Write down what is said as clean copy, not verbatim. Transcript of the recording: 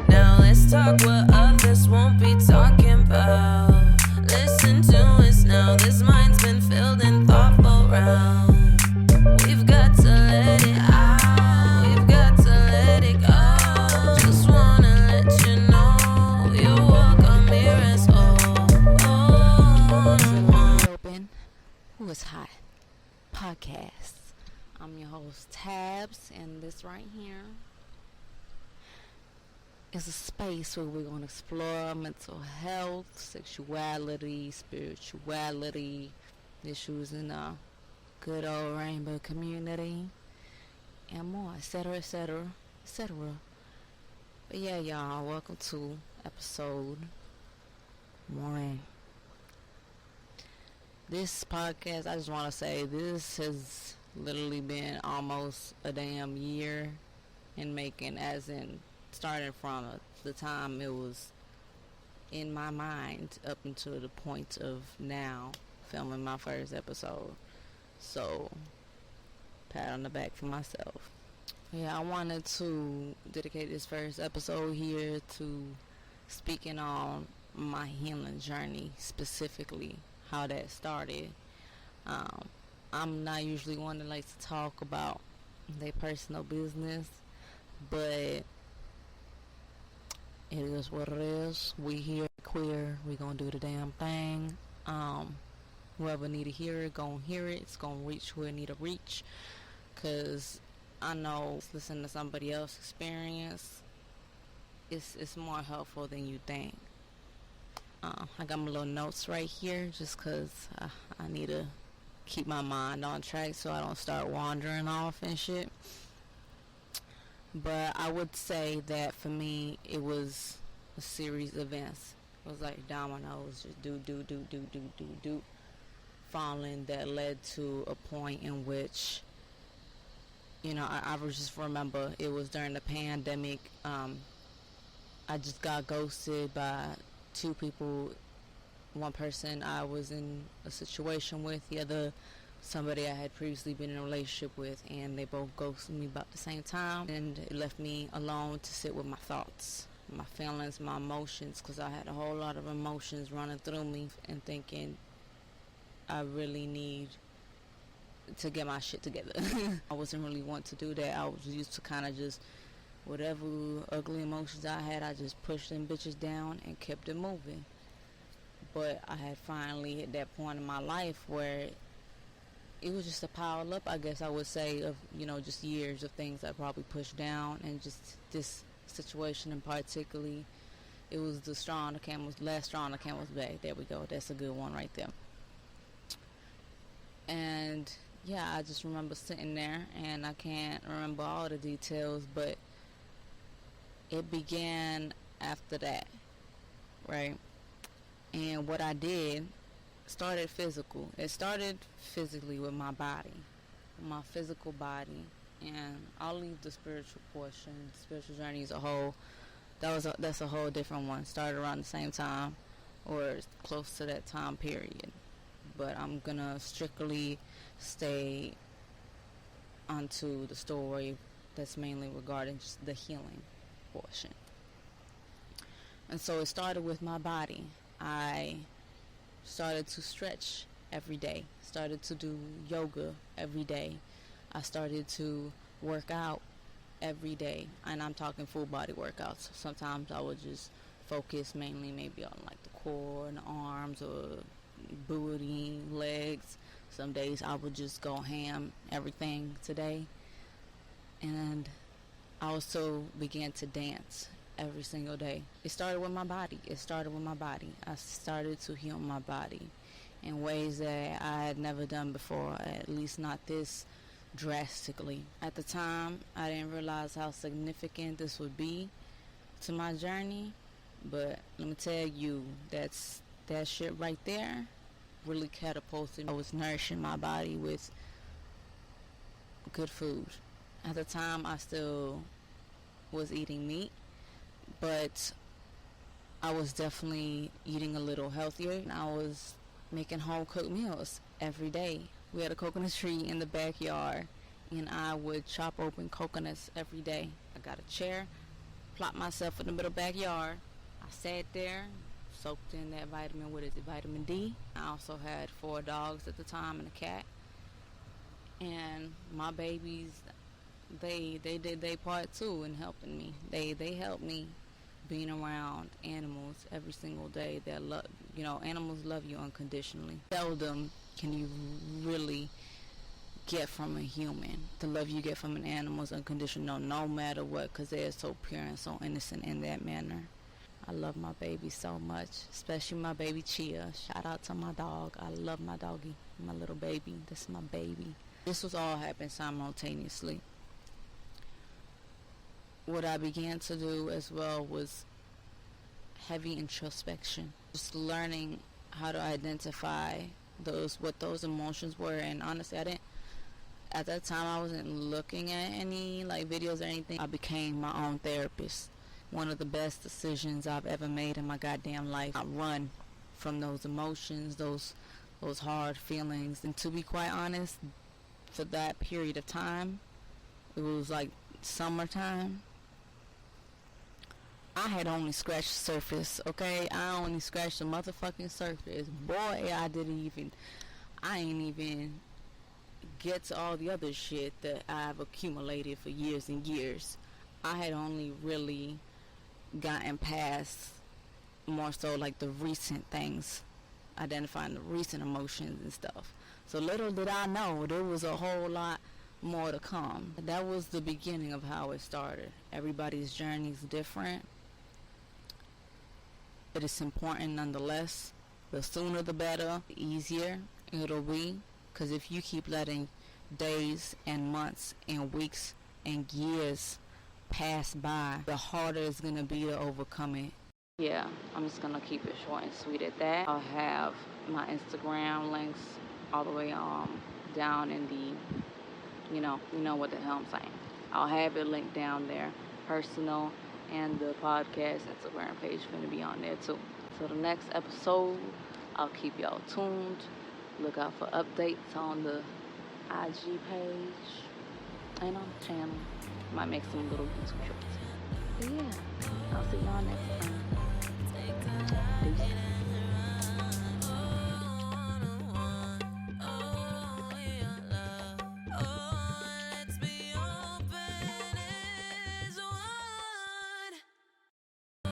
Now let's talk what others won't be talking about. Listen to us now, this mind's been filled in thoughtful round. We've got to let it out, we've got to let it go. Just wanna let you know, you're welcome here as Open. Who is hot? Podcast. I'm your host Tabs, and this right here is a space where we're going to explore mental health, sexuality, spirituality, issues in the good old rainbow community, and more, etc., etc., etc. But yeah, y'all, welcome to episode 1. This podcast, I just want to say, this has literally been almost a damn year in making, as in starting from the time it was in my mind up until the point of now filming my first episode. So, pat on the back for myself. Yeah, I wanted to dedicate this first episode here to speaking on my healing journey, specifically how that started. I'm not usually one that likes to talk about their personal business, but it is what it is. We here queer, we gonna do the damn thing. Whoever need to hear it, gonna hear it. It's gonna reach where it need to reach, cause I know listening to somebody else's experience, it's more helpful than you think. I got my little notes right here, just cause I need to keep my mind on track so I don't start wandering off and shit. But I would say that for me, it was a series of events. It was like dominoes, just do, falling, that led to a point in which, I just remember it was during the pandemic. I just got ghosted by 2 people. One person I was in a situation with, the other somebody I had previously been in a relationship with, and they both ghosted me about the same time, and it left me alone to sit with my thoughts, my feelings, my emotions, because I had a whole lot of emotions running through me, and thinking I really need to get my shit together. I wasn't really want to do that. I was used to kind of just whatever ugly emotions I had, I just pushed them bitches down and kept it moving. But I had finally hit that point in my life where it was just a pile up, I guess I would say, of, just years of things I probably pushed down, and just this situation in particularly, it was last straw on the camel's back. There we go. That's a good one right there. And yeah, I just remember sitting there, and I can't remember all the details, but it began after that, right? And what I did started physical. It started physically with my body, my physical body, and I'll leave the spiritual portion, the spiritual journey as a whole. That's a whole different one. Started around the same time, or close to that time period. But I'm gonna strictly stay onto the story that's mainly regarding just the healing portion. And so it started with my body. I started to stretch every day, started to do yoga every day. I started to work out every day, and I'm talking full body workouts. Sometimes I would just focus mainly maybe on like the core and the arms, or booty, legs. Some days I would just go ham, everything today. And I also began to dance every single day. It started with my body. I started to heal my body in ways that I had never done before, at least not this drastically. At the time, I didn't realize how significant this would be to my journey, but let me tell you, that shit right there really catapulted. I was nourishing my body with good food. At the time, I still was eating meat, but I was definitely eating a little healthier. I was making home cooked meals every day, We had a coconut tree in the backyard, and I would chop open coconuts every day. I got a chair, plopped myself in the middle backyard. I sat there, soaked in that vitamin D. I also had 4 dogs at the time and a cat. And my babies, they did their part too in helping me. They helped me being around animals every single day. That love, animals love you unconditionally. Seldom can you really get from a human the love you get from an animal is unconditional, no matter what, because they are so pure and so innocent in that manner. I love my baby so much, especially my baby Chia. Shout out to my dog. I love my doggy, my little baby. This is my baby. This was all happening simultaneously. What I began to do as well was heavy introspection, just learning how to identify what those emotions were. And honestly, at that time I wasn't looking at any videos or anything. I became my own therapist. One of the best decisions I've ever made in my goddamn life. I run from those emotions, those hard feelings. And to be quite honest, for that period of time, it was like summertime, I had only scratched the surface, okay? I only scratched the motherfucking surface. Boy, I ain't even get to all the other shit that I've accumulated for years and years. I had only really gotten past more so the recent things, identifying the recent emotions and stuff. So little did I know there was a whole lot more to come. That was the beginning of how it started. Everybody's journey is different. It is important nonetheless. The sooner the better, the easier it'll be. Because if you keep letting days and months and weeks and years pass by, the harder it's going to be to overcome it. Yeah, I'm just going to keep it short and sweet at that. I'll have my Instagram links all the way down in the, you know what the hell I'm saying. I'll have it linked down there. Personal and the podcast Instagram page is going to be on there too. So the next episode, I'll keep y'all tuned. Look out for updates on the IG page and on the channel. Might make some little YouTube shorts. But yeah, I'll see y'all next time.